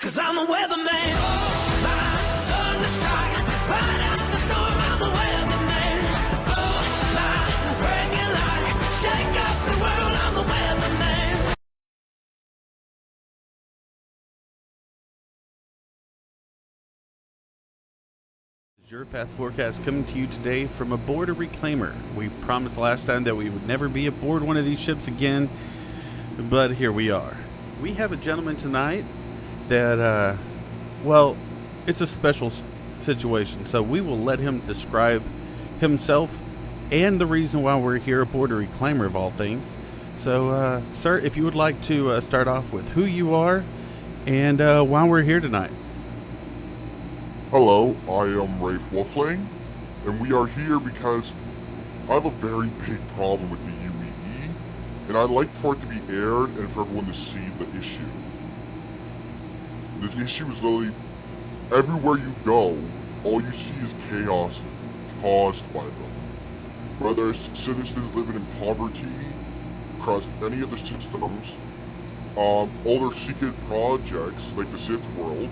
'cause I'm a weatherman. Oh, my thunder strike, right out the storm, I'm a weatherman. Oh, my breaking light, shake up the world, I'm a weatherman. Your fast forecast coming to you today from aboard a reclaimer. We promised last time that we would never be aboard one of these ships again, but here we are. We have a gentleman tonight that, well, it's a special situation, so we will let him describe himself and the reason why we're here aboard a reclaimer of all things. So, sir, if you would like to start off with who you are and why we're here tonight. Hello, I am Rafe Wolfling, and we are here because I have a very big problem with the UEE, and I'd like for it to be aired and for everyone to see the issue. The issue is literally, everywhere you go, all you see is chaos caused by them. Whether it's citizens living in poverty, across any of the systems, all their secret projects, like the Sith world,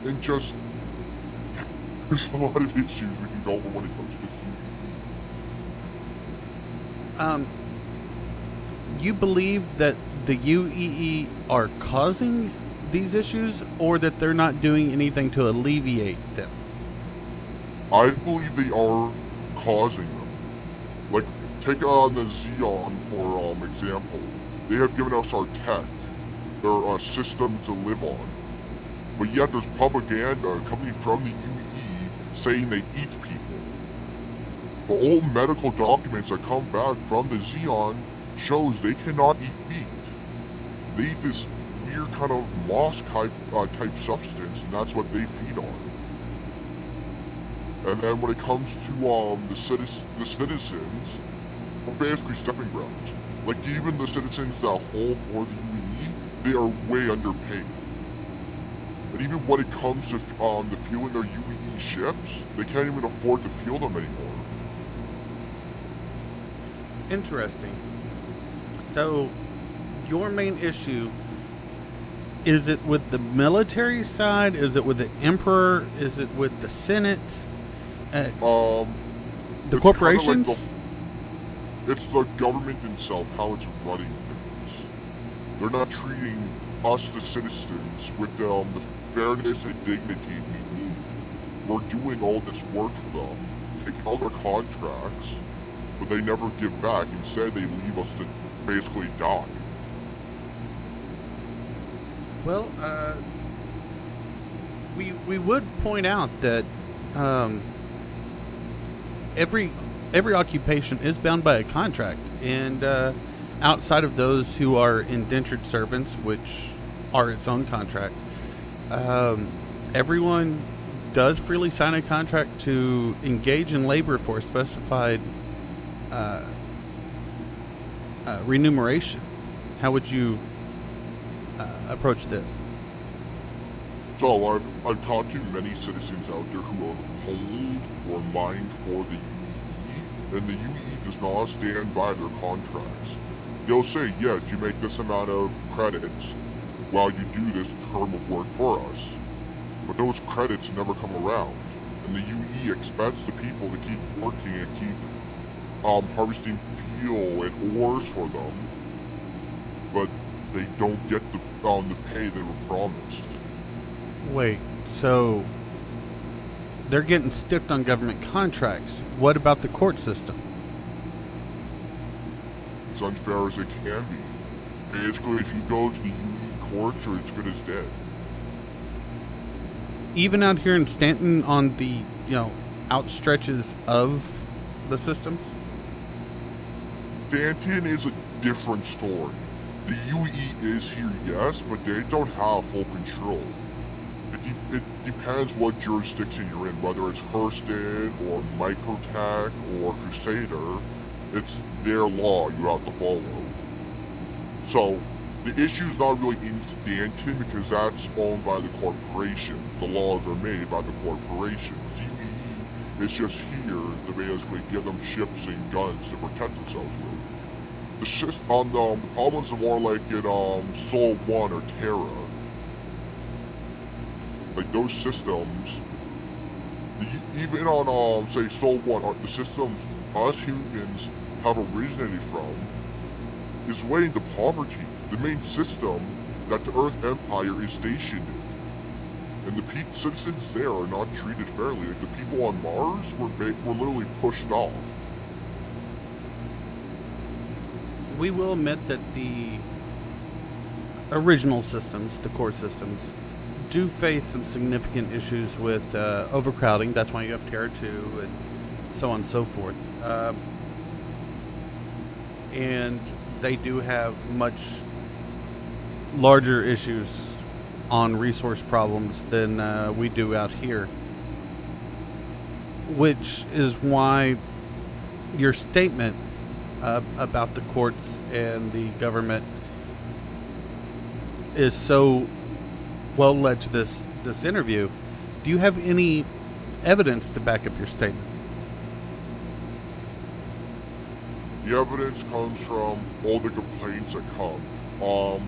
and just, there's a lot of issues we can go over when it comes to UEE. You believe that the UEE are causing these issues, or that they're not doing anything to alleviate them? I believe they are causing them. Like, take on the Xeon for example. They have given us our tech, their systems to live on. But yet there's propaganda coming from the UEE saying they eat people. The old medical documents that come back from the Xeon shows they cannot eat meat. They eat this weird kind of moss type substance, and that's what they feed on. And then when it comes to the citizens, we're basically stepping grounds. Like, even the citizens that hold for the UEE, they are way underpaid. And even when it comes to the fueling their UEE ships, they can't even afford to fuel them anymore. Interesting. So, your main issue, is it with the military side? Is it with the Emperor? Is it with the Senate? The corporations? Like it's the government itself, how it's running things. They're not treating us, the citizens, with the fairness and dignity we need. We're doing all this work for them, taking all their contracts, but they never give back. Instead, they leave us to basically die. Well, we would point out that every occupation is bound by a contract, and outside of those who are indentured servants, which are its own contract, everyone does freely sign a contract to engage in labor for a specified remuneration. How would you approach this? So I've talked to many citizens out there who are hold or mine for the UEE, and the UEE does not stand by their contracts. They'll say, yes, you make this amount of credits while you do this term of work for us. But those credits never come around, and the UE expects the people to keep working and keep harvesting fuel and ores for them, but they don't get the pay they were promised. Wait, so they're getting stiffed on government contracts. What about the court system? It's unfair as it can be. Basically, if you go to the UE courts, you're as good as dead. Even out here in Stanton, on the outstretches of the systems? Stanton is a different story. The UE is here, yes, but they don't have full control. It depends what jurisdiction you're in, whether it's Hurston or Microtech or Crusader. It's their law you have to follow. So, the issu's not really in Stanton because that's owned by the corporations. The laws are made by the corporations. The UE is just here to basically give them ships and guns to protect themselves with. the problems are more like in Sol 1 or Terra. Like those systems, even on say Sol 1, the systems us humans have originated from is related to poverty. The main system that the Earth Empire is stationed in. And the citizens there are not treated fairly. Like the people on Mars were literally pushed off. We will admit that the original systems, the core systems, do face some significant issues with overcrowding. That's why you have Terra 2 and so on and so forth. And they do have much larger issues on resource problems than we do out here. Which is why your statement about the courts and the government is so well led to this interview. Do you have any evidence to back up your statement? The evidence comes from all the complaints that come.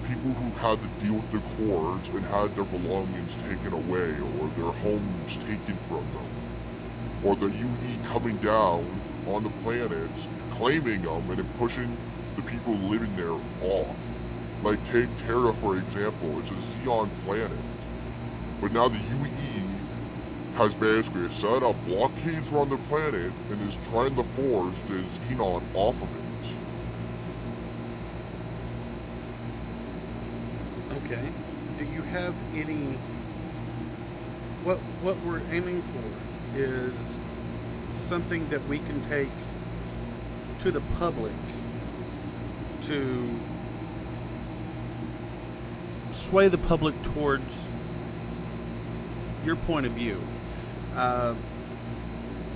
People who've had to deal with the courts and had their belongings taken away or their homes taken from them. Or the UE coming down on the planets, claiming them and then pushing the people living there off. Like take Terra for example, it's a Xeon planet. But now the UE has basically set up blockades around the planet and is trying to force the Xenon off of it. Okay. Do you have any... What we're aiming for is something that we can take to the public to sway the public towards your point of view.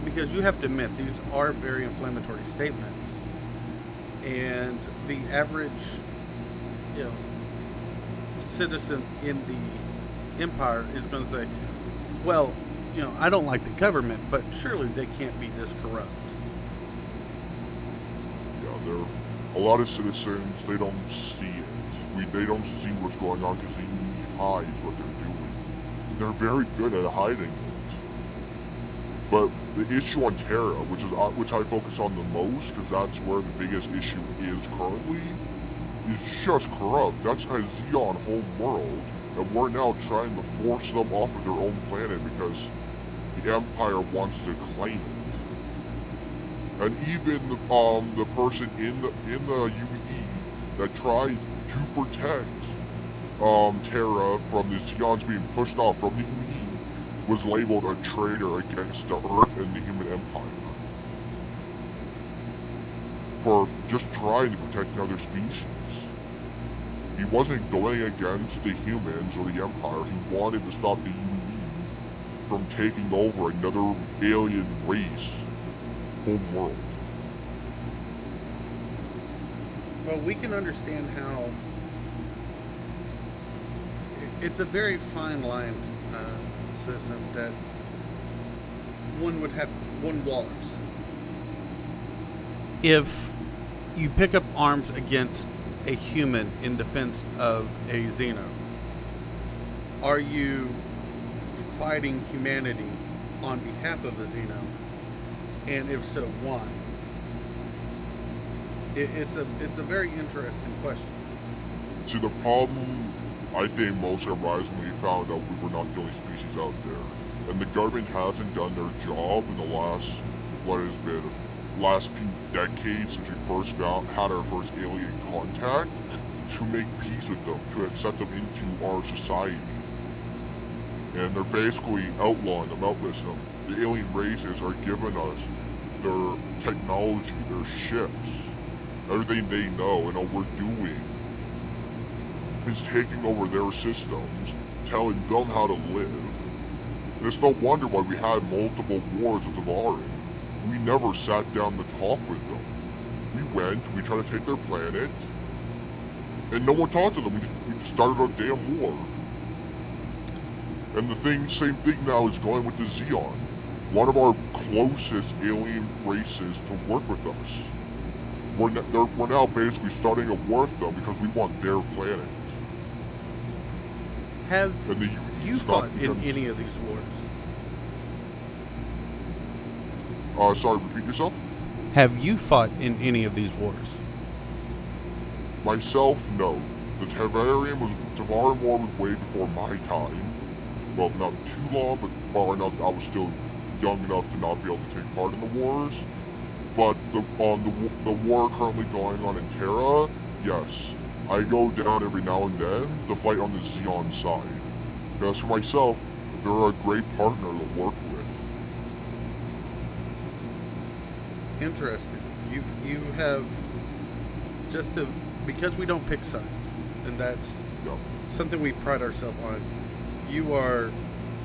Because you have to admit, these are very inflammatory statements. And the average, citizen in the empire is going to say, well, I don't like the government, but surely they can't be this corrupt. Yeah, a lot of citizens, they don't see it. They don't see what's going on because they hides what they're doing. They're very good at hiding it. But the issue on Terra, which I focus on the most, because that's where the biggest issue is currently, is just corrupt. That's a Xeon home world, and we're now trying to force them off of their own planet because the Empire wants to claim it. And even the person in the UE that tried to protect Terra from the Xeons being pushed off from the UE was labeled a traitor against the Earth and the human empire for just trying to protect another species. He wasn't going against the humans or the Empire. He wanted to stop the UE from taking over another alien race home world. Well, we can understand how it's a very fine line, citizen, that one walks. If you pick up arms against a human in defense of a Xeno, are you fighting humanity on behalf of a Xeno? And if so, why? It's a very interesting question. See, the problem I think most arises when we found out we were not the only species out there. And the government hasn't done their job in the last few decades since we first had our first alien contact to make peace with them, to accept them into our society. And they're basically outlawing them, outlisting them. The alien races are giving us their technology, their ships, everything they know, and all we're doing is taking over their systems, telling them how to live. And it's no wonder why we had multiple wars with the Varin. We never sat down to talk with them. We went, we tried to take their planet, and no one talked to them. We just started our damn war. And the same thing now is going with the Xeon. One of our closest alien races to work with us. we're now basically starting a war with them because we want their planet. Have And the you UE's fought not in because- any of these wars? Sorry, repeat yourself? Have you fought in any of these wars? Myself, no. The Terran War was way before my time. Well, not too long, but far enough I was still young enough to not be able to take part in the wars. But the war currently going on in Terra, yes. I go down every now and then to fight on the Xeon side. As for myself, they're a great partner to work with. Interesting. You have because we don't pick sides, and that's Yeah. something we pride ourselves on. You are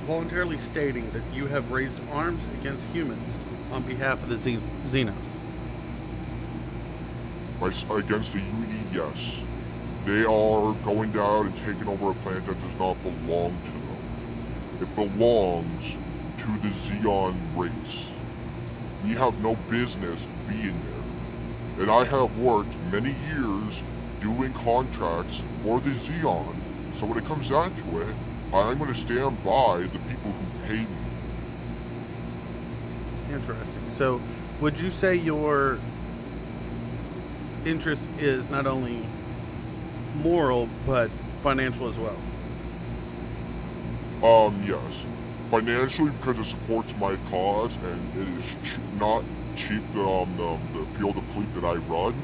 voluntarily stating that you have raised arms against humans on behalf of the Xenos. Against the UE, yes. They are going down and taking over a planet that does not belong to them. It belongs to the Xeon race. We have no business being there. And I have worked many years doing contracts for the Xeon, so when it comes down to it, I'm going to stand by the people who pay me. Interesting. So, would you say your interest is not only moral but financial as well? Yes. Financially, because it supports my cause, and it is not cheap, the field of fleet that I run,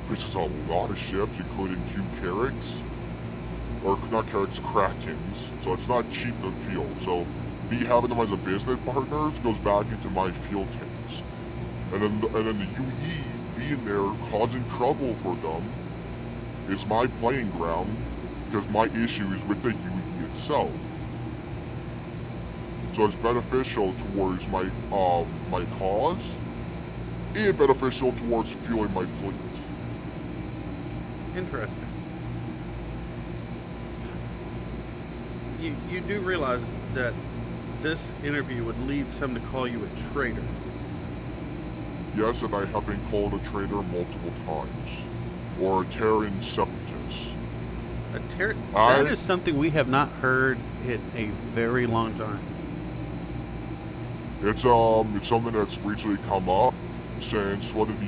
which is a lot of ships, including 2 Carracks, or not Carracks, Krakens, so it's not cheap to field. So, me having them as a business partners goes back into my field tanks. And then the UE being there causing trouble for them is my playing ground, because my issue is with the UE itself. So it's beneficial towards my cause, and beneficial towards fueling my fleet. Interesting. You do realize that this interview would lead some to call you a traitor. Yes, and I have been called a traitor multiple times, or a Terran Separatist. That is something we have not heard in a very long time. It's something that's recently come up since one of the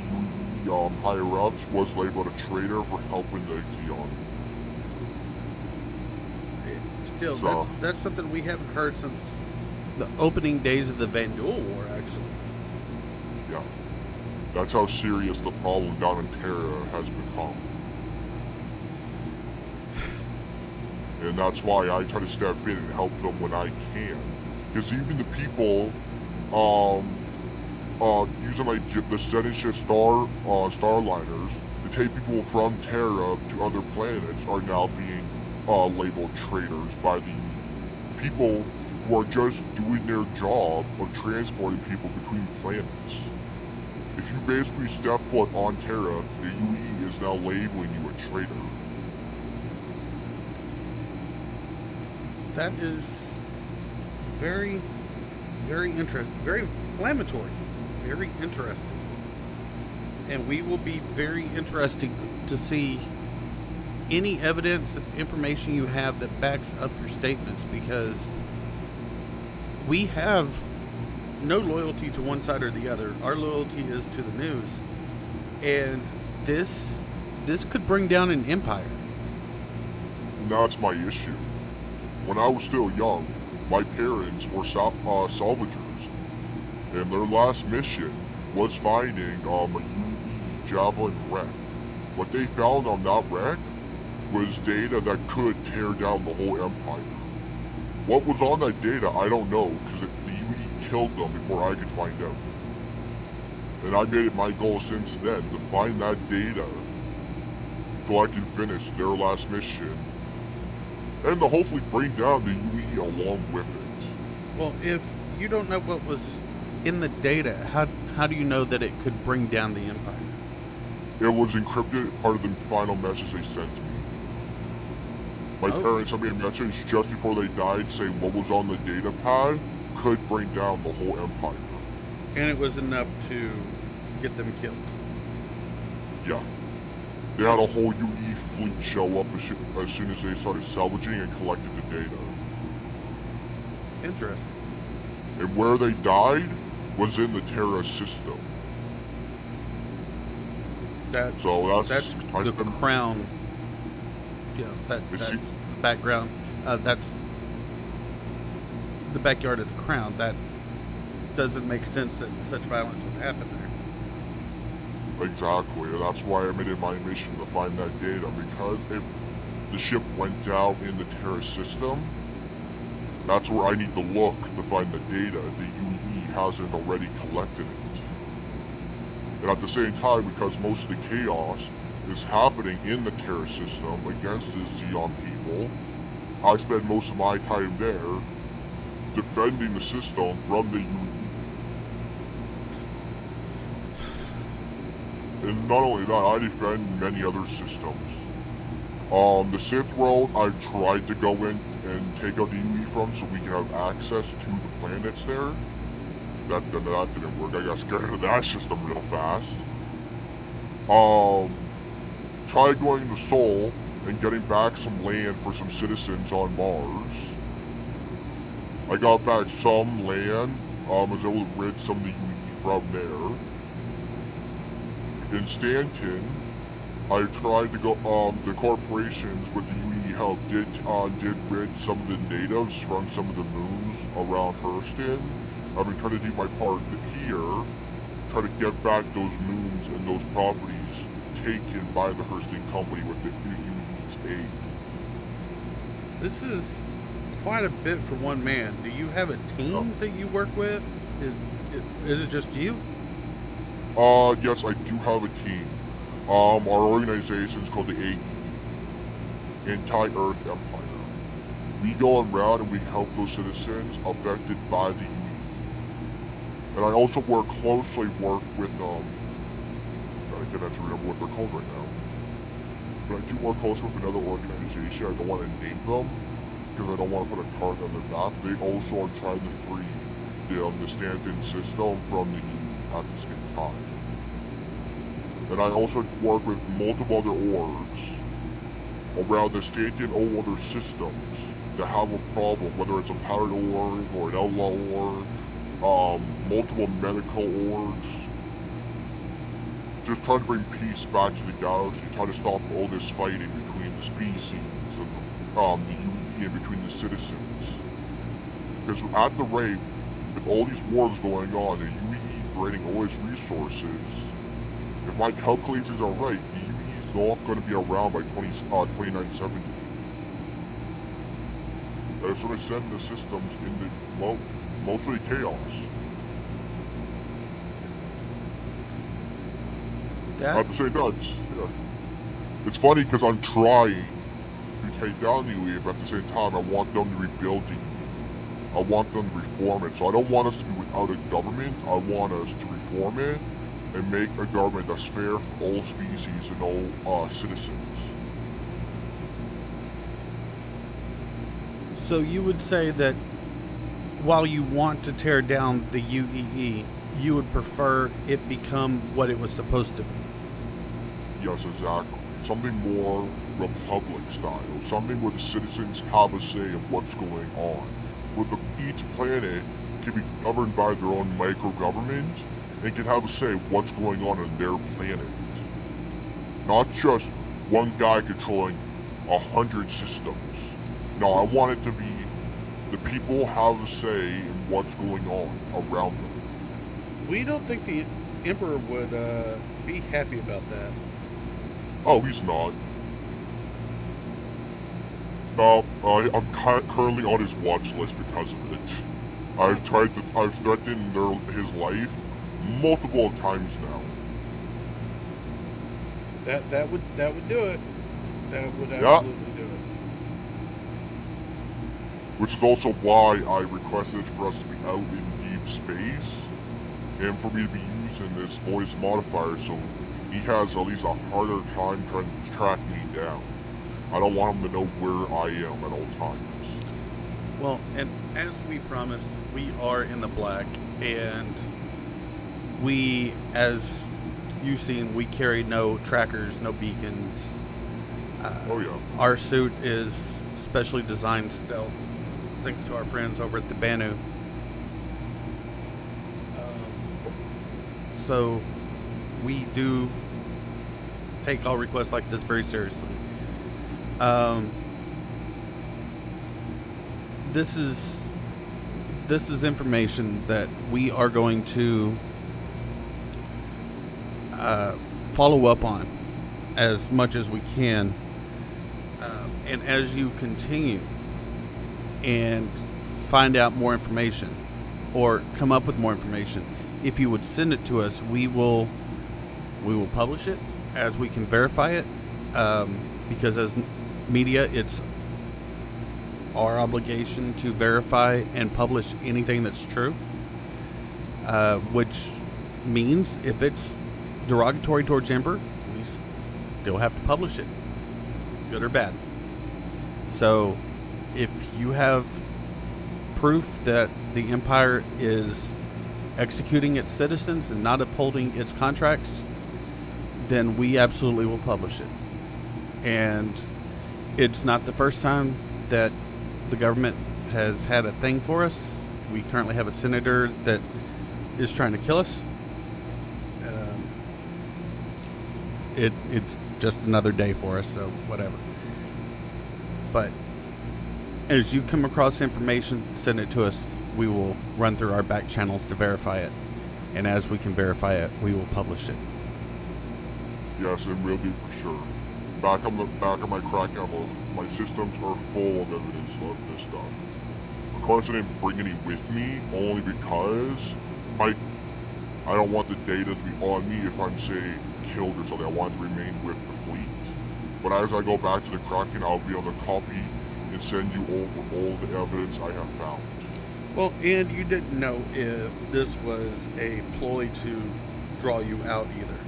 UE higher ups was labeled a traitor for helping the Xeon. Still, So- that's something we haven't heard since the opening days of the Vandul War, actually. Yeah. That's how serious the problem down in Terra has become. And that's why I try to step in and help them when I can. Because even the people using like the Senator Starliners to take people from Terra to other planets are now being labeled traitors by the people who are just doing their job of transporting people between planets. If you basically step foot on Terra, the UE is now labeling you a traitor. That is very, very interesting, very inflammatory, very interesting. And we will be very interested to see any evidence and information you have that backs up your statements, because we have no loyalty to one side or the other. Our loyalty is to the news. And this could bring down an empire. And that's my issue. When I was still young, my parents were salvagers, and their last mission was finding a UE Javelin wreck. What they found on that wreck was data that could tear down the whole empire. What was on that data, I don't know, because the UE killed them before I could find out. And I made it my goal since then to find that data so I can finish their last mission, and to hopefully bring down the UE along with it. Well, if you don't know what was in the data, how do you know that it could bring down the empire? It was encrypted, part of the final message they sent to me. My parents sent me a message just before they died saying what was on the data pad could bring down the whole empire. And it was enough to get them killed. Yeah. They had a whole UE fleet show up as soon as they started salvaging and collected the data. Interesting. And where they died was in the Terra system. That's I the spent- crown. Yeah, that's the background. That's the backyard of the crown. That doesn't make sense that such violence would happen there. Exactly, and that's why I made it my mission to find that data, because if the ship went down in the Terra system, that's where I need to look to find the data. The UE hasn't already collected it. And at the same time, because most of the chaos is happening in the Terra system against the Xeon people, I spend most of my time there defending the system from the UE. And not only that, I defend many other systems. The Sith world, I tried to go in and take out the UE from so we can have access to the planets there. That didn't work. I got scared of that system real fast. Tried going to Sol and getting back some land for some citizens on Mars. I got back some land. I was able to rid some of the UE from there. In Stanton, I tried to go, the corporations with the UE help did rid some of the natives from some of the moons around Hurston. I've been trying to do my part here, try to get back those moons and those properties taken by the Hurston company with the UE's aid. This is quite a bit for one man. Do you have a team that you work with? Is it just you? Yes, I do have a team. Our organization is called the AE, Anti-Earth Empire. We go around and we help those citizens affected by the UE. And I also work with, I can't actually remember what they're called right now. But I do work closely with another organization. I don't want to name them, because I don't want to put a target on their map. They also are trying to free the Stanton system from the UE at the same time. And I also work with multiple other orgs around the Stanton other systems that have a problem, whether it's a powered org or an outlaw org, multiple medical orgs. Just trying to bring peace back to the galaxy, trying to stop all this fighting between the species and the UE and between the citizens. Because at the rate, with all these wars going on, the UE draining all its resources, if my calculations are right, the UE is not going to be around by 2970. That's going to send the systems into mostly chaos. At the same time, it's funny because I'm trying to take down the UE, but at the same time, I want them to rebuild the UE. I want them to reform it. So I don't want us to be without a government. I want us to reform it and make a government that's fair for all species and all citizens. So you would say that while you want to tear down the UEE, you would prefer it become what it was supposed to be? Yes, exactly. Something more Republic style. Something where the citizens have a say of what's going on. Where each planet can be governed by their own micro-government and can have a say what's going on their planet. Not just one guy controlling 100 systems. No, I want it to be the people have a say in what's going on around them. We don't think the Emperor would be happy about that. Oh, he's not. No, I'm currently on his watch list because of it. I've threatened his life multiple times now. That would do it. That would absolutely do it. Which is also why I requested for us to be out in deep space, and for me to be using this voice modifier so he has at least a harder time trying to track me down. I don't want him to know where I am at all times. Well, and as we promised, we are in the black, and we, as you've seen, we carry no trackers, no beacons. Oh yeah. Our suit is specially designed stealth, thanks to our friends over at the Banu. So we do take all requests like this very seriously. This is information that we are going to follow up on as much as we can. And as you continue and find out more information or come up with more information, if you would send it to us, we will publish it as we can verify it, because as media, it's our obligation to verify and publish anything that's true, which means if it's derogatory towards Emperor, we still have to publish it, good or bad. So if you have proof that the Empire is executing its citizens and not upholding its contracts, then we absolutely will publish it. And it's not the first time that the government has had a thing for us. We currently have a senator that is trying to kill us. It's just another day for us, so whatever. But as you come across information, send it to us. We will run through our back channels to verify it. And as we can verify it, we will publish it. Yes, and will be for sure. Back on my crack ammo, my systems are full of evidence of this stuff. Of course, I didn't bring any with me, only because I don't want the data to be on me if I'm, say, killed or something. I want it to remain with the fleet. But as I go back to the Kraken, I'll be able to copy and send you over all the evidence I have found. Well, and you didn't know if this was a ploy to draw you out either.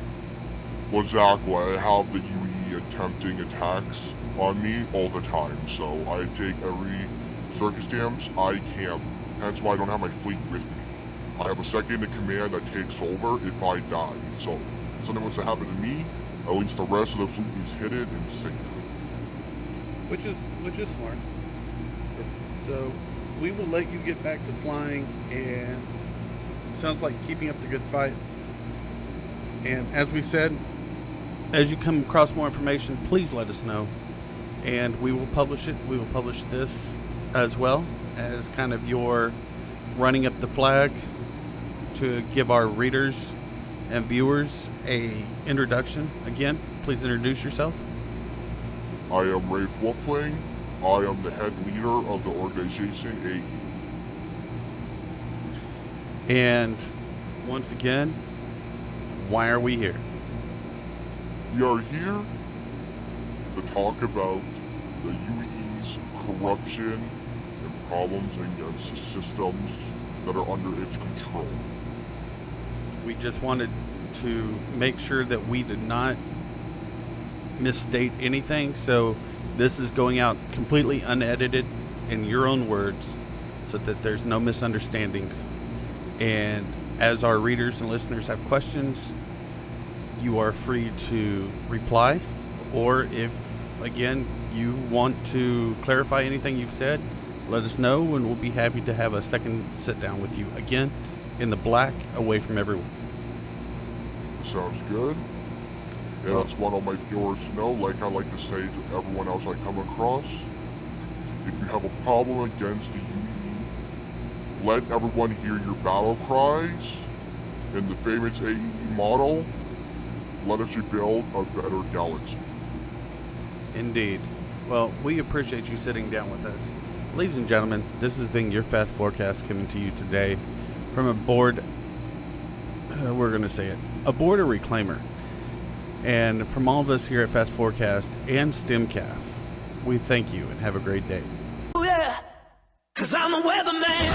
Well, exactly. I have the UE attempting attacks on me all the time, so I take every circumstance I can. Hence why I don't have my fleet with me. I have a second in command that takes over if I die. So if something was to happen to me, at least the rest of the fleet is hidden and safe. Which is smart. So we will let you get back to flying, and it sounds like keeping up the good fight. And as we said, as you come across more information, please let us know, and we will publish it. We will publish this as well as kind of your running up the flag to give our readers and viewers a introduction. Again, please introduce yourself. I am Rafe Wolfling. I am the head leader of the organization AE. And once again, why are we here? We are here to talk about the UE's corruption and problems against the systems that are under its control. We just wanted to make sure that we did not misstate anything, so this is going out completely unedited in your own words so that there's no misunderstandings. And as our readers and listeners have questions, you are free to reply, or if again you want to clarify anything you've said, let us know and we'll be happy to have a second sit down with you, again in the black, away from everyone. Sounds good. And that's what all my viewers know, like I like to say to everyone else I come across. If you have a problem against the UE, let everyone hear your battle cries. In the famous AE model, let us rebuild a better galaxy. Indeed. Well, we appreciate you sitting down with us. Ladies and gentlemen, this has been your Fast Forecast coming to you today from aboard, we're going to say it, aboard a reclaimer. And from all of us here at Fast Forecast and STEMCAF, we thank you and have a great day. Yeah, 'cause I'm a weatherman.